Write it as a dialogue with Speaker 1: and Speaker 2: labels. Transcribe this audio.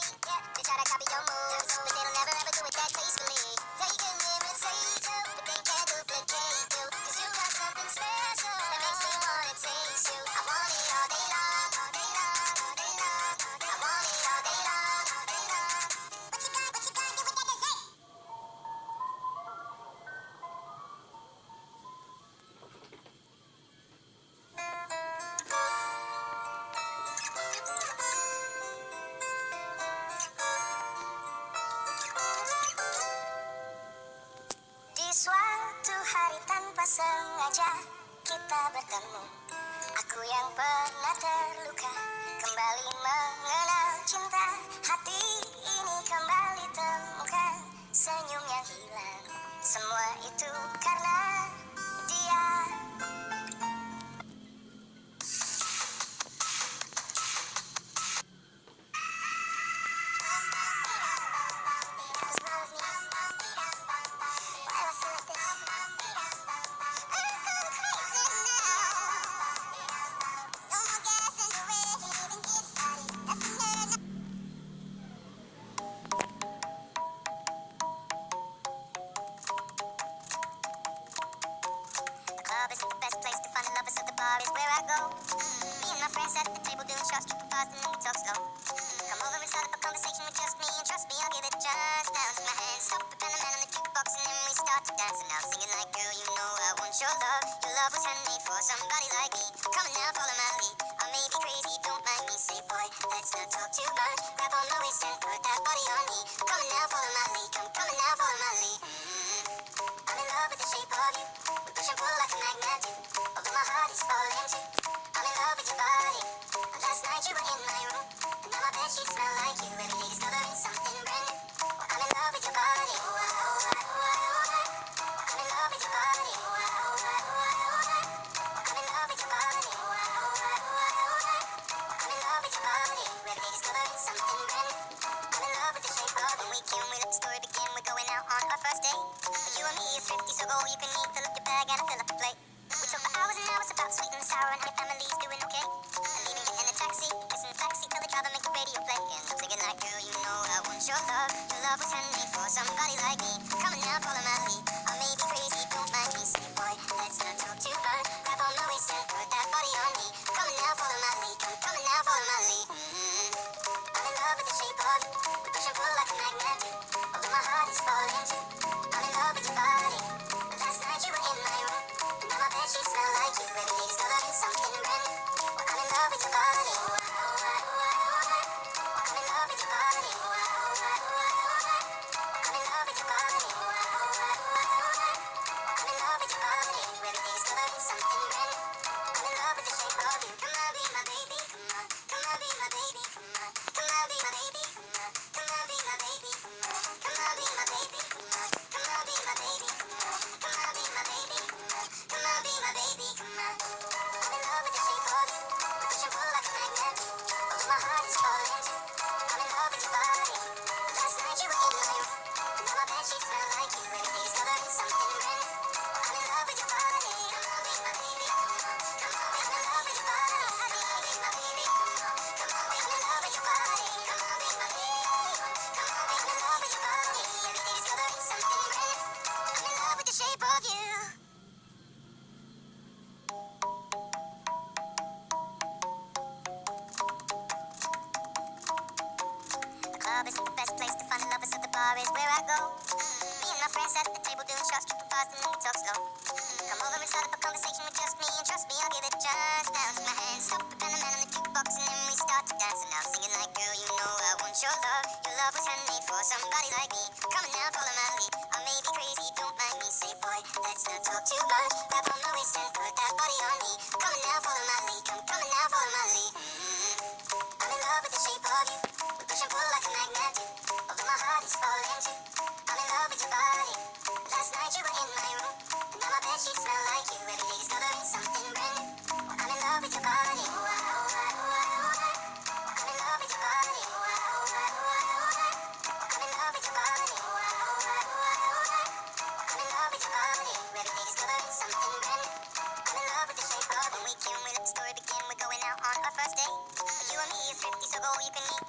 Speaker 1: Yeah, they try to copy your moves, but they don't ever ever do it that tastefully. They can imitate you, but they can't duplicate you. 'Cause you got something special that makes me wanna taste you. I want it all day long, all day long, all day long, all day. I want it all day long, all day long. What you gonna do with that dessert? Di suatu hari tanpa sengaja kita bertemu. Aku yang pernah terluka kembali mengenal cinta. Hati ini kembali temukan senyum yang hilang. Semua itu karena dia. Club isn't the best place to find the lovers, so the bar is where I go. Me and my friends at the table doing shots, tripping fast, and then we talk slow. Come over and start up a conversation with just me, and trust me, I'll give it just now. Take my hand, stop it, and the man on the jukebox, and then we start to dance. And I'm singing like, girl, you know I want your love. Your love was handmade for somebody like me. Come on now, follow my lead. I may be crazy, don't mind me. Say, boy, let's not talk too much. Grab on my waist and put that body on me. Come on now, follow my lead. Come on now, follow my lead. I'm in love with the shape of you. We push and pull like a magnet do. Although my heart is falling too. I'm in love with your body. Last night you were in my room, and now my bedsheets smell like you. Every day discovering something brand new. Well, I'm in love with your body. Oh, I, oh, I, oh, I, oh, I. I'm in love with your body. Oh, I, oh, I, oh, I, oh, I. I'm in love with your body. Oh, I, oh, I, oh, I, oh, I. I'm in love with your body. Every day discovering something brand new. I'm in love with the shape of when we can. We let the story begin. We're going out on our first date. You and me is 50, so go all you can eat. Fill up your bag and I fill up the plate. We talk for hours and hours about sweet and sour and how your family's doing okay. And leaving it in a taxi, kissing the backseat, tell the driver make the radio play. And I'm thinking like, girl, you know I want your love. Your love was handmade for somebody like me. Come on now, follow my lead. I may be crazy, don't mind me. Say, boy, let's not talk too much. Grab on my waist and put that body on me. Come on now, follow my lead. Come on now, follow my lead. I'm in love with the shape of you. We push and pull like a magnet do. Although my heart is falling too. I'm in love with your body. Last night you were in my room, and now my bedsheets smell like you. Every day discovering something brand new. Well, I'm in love with your body. Oh, I, oh, I, oh, I, oh, I. I'm in love with your body. Oh, I, oh, I, oh, I, oh, I. I'm in love with your body. Oh, I, oh, I, oh, I, oh, I. I'm in love with your body. Every day discovering something brand new. I'm in love with the shape of you. Come on, be my baby. Come on, come on, be my baby. Come on, come on, be my baby. Come on, come on, be my baby. Come on, come on, be my baby. Come on, come on, be my baby. Come on, come on, be my baby. Come on, come on, be my baby. Come on. I'm in love with the shape of you. We push and pull like a magnet do. Although my heart is falling too. I'm in love with your body. Last night you were in my room, and now my bedsheets smell like you. Every day discovering something brand new. Well, I'm in love with your body. Come on, be my baby. Come on, come on, be my love with your body. Come on, be my baby. Come on, come on, be in love with your body. Come on, be my baby. Come on, be in love with your body. Every day discovering something brand new. I'm in love with the shape of you. The club isn't the best place to find the lovers, so the bar is where I go. Me and my friends at the table doing shots, tripping fast, and then we talk slow. Come over and start up a conversation with just me, and trust me, I'll give it just now. Take my hand, stop it, and the man on the jukebox, and then we start to dance. And I'm singing like, girl, you know I want your love. Your love was handmade for somebody like me. Come on now, follow my lead. I may be crazy, don't mind me. Say, boy, let's not talk too much. Grab on my waist and put that body on me. Come on now, follow my lead. Come on now, follow my lead. I'm in love with the shape of you. We push and pull like a magnet do. Although my heart is falling too. I'm in love with your body. Last night you were in my room, and now my bedsheets smell like you. Every day discovering something brand new. Well, I'm in love with your body. Oh, I, oh, I, oh, I, oh, I. I'm in love with your body. Oh, I, oh, I, oh, I, oh, I. I'm in love with your body. Oh, I, oh, I, oh, I, oh, I. I'm in love with your body. Every day discovering something brand new. I'm in love with the shape of when we can. We let the story begin. We're going out on our first date. You and me is 50, so go all you can eat.